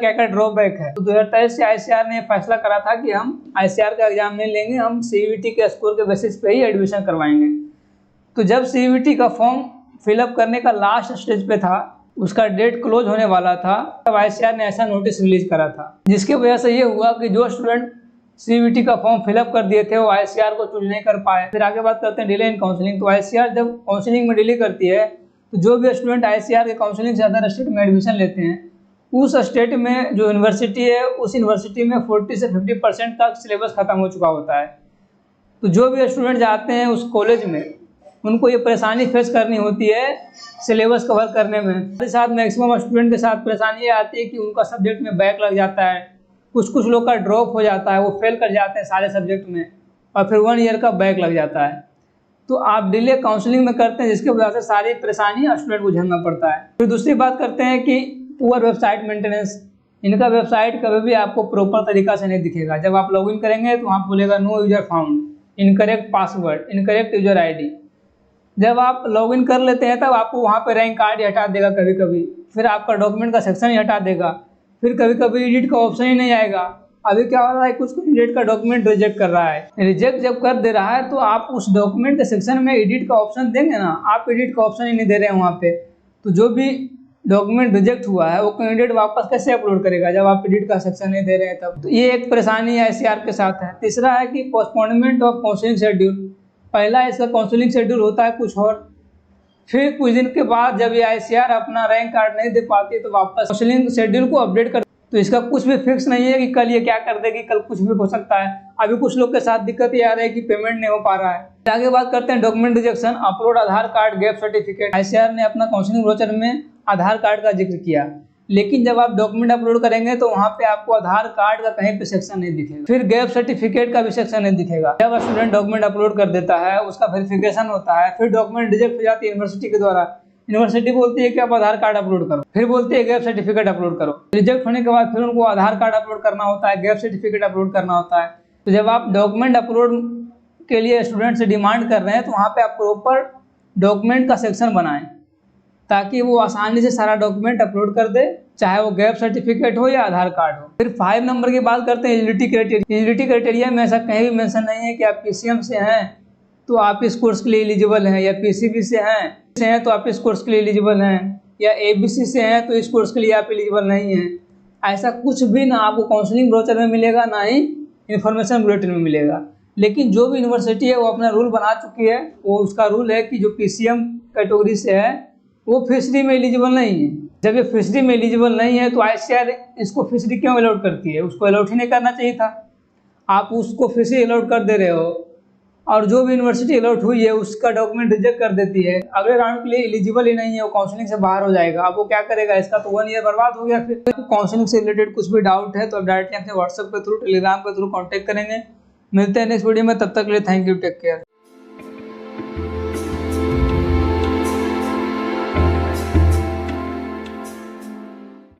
क्या क्या ड्रॉबैक है। तो 2023 से ICAR ने फैसला करा था कि हम ICAR का एग्जाम नहीं लेंगे, हम CUET के स्कोर के बेसिस पे ही एडमिशन करवाएंगे। तो जब CUET का फॉर्म फिलअप करने का लास्ट स्टेज पे था, उसका डेट क्लोज होने वाला था, तब ICAR ने ऐसा नोटिस रिलीज करा था, जिसकी वजह से ये हुआ कि जो स्टूडेंट CUET का फॉर्म फिलअप कर दिए थे वो ICAR को चूज नहीं कर पाए। फिर आगे बात करते हैं डिले इन काउंसलिंग। तो ICAR जब काउंसलिंग में डिले करती है तो जो भी स्टूडेंट ICAR के काउंसलिंग से अदर स्टेट में एडमिशन लेते हैं, उस स्टेट में जो यूनिवर्सिटी है उस यूनिवर्सिटी में 40 से 50% का सिलेबस खत्म हो चुका होता है। तो जो भी स्टूडेंट जाते हैं उस कॉलेज में, उनको ये परेशानी फेस करनी होती है सिलेबस कवर करने में। साथ मैक्सिमम स्टूडेंट के साथ परेशानी ये आती है कि उनका सब्जेक्ट में बैक लग जाता है, कुछ लोग का ड्रॉप हो जाता है, वो फेल कर जाते हैं सारे सब्जेक्ट में, और फिर 1 ईयर का बैक लग जाता है। तो आप डिले काउंसलिंग में करते हैं, जिसकी वजह से सारी परेशानी स्टूडेंट को झेलना पड़ता है। फिर दूसरी बात करते हैं कि पुअर वेबसाइट मेंटेनेंस। इनका वेबसाइट कभी भी आपको प्रॉपर तरीका से नहीं दिखेगा। जब आप लॉगिन करेंगे तो वहाँ बोलेगा no user found, incorrect password, incorrect user ID। जब आप लॉगिन कर लेते हैं तब आपको वहाँ पे रैंक कार्ड ही हटा देगा कभी कभी, फिर आपका डॉक्यूमेंट का सेक्शन ही हटा देगा, फिर कभी कभी एडिट का ऑप्शन ही नहीं आएगा। अभी क्या हो रहा है, कुछ एडिट का डॉक्यूमेंट रिजेक्ट कर रहा है। रिजेक्ट जब कर दे रहा है तो आप उस डॉक्यूमेंट के सेक्शन में एडिट का ऑप्शन देंगे ना, आप एडिट का ऑप्शन ही नहीं दे रहे हैं वहाँ पे, तो जो भी डॉक्यूमेंट रिजेक्ट हुआ है वो कैंडिडेट वापस कैसे अपलोड करेगा जब आप एडिट का सेक्शन नहीं दे रहे हैं तब। तो ये एक परेशानी ICAR के साथ है। तीसरा है कि पोस्टपोनमेंट ऑफ काउंसलिंग शेड्यूल। पहला इसका काउंसलिंग शेड्यूल होता है कुछ और, फिर कुछ दिन के बाद जब ये ICAR अपना रैंक कार्ड नहीं दे पाती तो वापस काउंसलिंग शेड्यूल को अपडेट कर। तो इसका कुछ भी फिक्स नहीं है कि कल ये क्या कर देगी, कल कुछ भी हो सकता है। अभी कुछ लोग के साथ दिक्कत ये आ रही है कि पेमेंट नहीं हो पा रहा है। आगे बात करते हैं डॉक्यूमेंट रिजेक्शन। अपलोड आधार कार्ड गैप सर्टिफिकेट। ICAR ने अपना काउंसलिंग ब्रोचर में आधार कार्ड का जिक्र किया, लेकिन जब आप डॉक्यूमेंट अपलोड करेंगे तो वहाँ पे आपको आधार कार्ड का कहीं पे सेक्शन नहीं दिखेगा, फिर गैप सर्टिफिकेट का भी सेक्शन नहीं दिखेगा। जब स्टूडेंट डॉक्यूमेंट अपलोड कर देता है, उसका वेरिफिकेशन होता है, फिर डॉक्यूमेंट रिजेक्ट हो जाती है यूनिवर्सिटी के द्वारा। यूनिवर्सिटी बोलती है कि आप आधार कार्ड अपलोड करो, फिर बोलती है गैप सर्टिफिकेट अपलोड करो। रिजेक्ट होने के बाद फिर उनको आधार कार्ड अपलोड करना होता है, गैप सर्टिफिकेट अपलोड करना होता है। तो जब आप डॉक्यूमेंट अपलोड के लिए स्टूडेंट से डिमांड कर रहे हैं तो वहाँ पे आप प्रॉपर डॉक्यूमेंट का सेक्शन बनाएं, ताकि वो आसानी से सारा डॉक्यूमेंट अपलोड कर दे, चाहे वो गैप सर्टिफिकेट हो या आधार कार्ड हो। फिर 5 नंबर की बात करते हैं एलिजिबिलिटी क्राइटेरिया। एलिजिबिलिटी क्राइटेरिया में ऐसा कहीं भी मेंशन नहीं है कि आप PCM से हैं तो आप इस कोर्स के लिए एलिजिबल हैं, या PCB से हैं तो आप इस कोर्स के लिए एलिजिबल हैं, या ABC से हैं तो इस कोर्स के लिए आप एलिजिबल नहीं हैं। ऐसा कुछ भी ना आपको काउंसलिंग ब्रोचर में मिलेगा, ना ही इन्फॉर्मेशन बुलेटिन में मिलेगा। लेकिन जो भी यूनिवर्सिटी है वो अपना रूल बना चुकी है। वो उसका रूल है कि जो PCM कैटेगरी से है वो फिशरी में एलिजिबल नहीं है। जब ये फिशरी में एलिजिबल नहीं है तो ICAR इसको फिशरी क्यों अलाउड करती है? उसको अलाउड ही नहीं करना चाहिए था। आप उसको फिशरी अलाउड कर दे रहे हो, और जो भी यूनिवर्सिटी अलाउड हुई है उसका डॉक्यूमेंट रिजेक्ट कर देती है, अगले राउंड के लिए एलिजिबल ही नहीं है, वो काउंसलिंग से बाहर हो जाएगा। अब वो क्या करेगा? इसका तो 1 ईयर बर्बाद हो गया। फिर काउंसलिंग से रिलेटेड कुछ भी डाउट है तो आप डायरेक्टली हमसे WhatsApp के थ्रू, टेलीग्राम के थ्रू कॉन्टैक्ट करेंगे। मिलते हैं नेक्स्ट वीडियो में, तब तक के लिए थैंक यू, टेक केयर।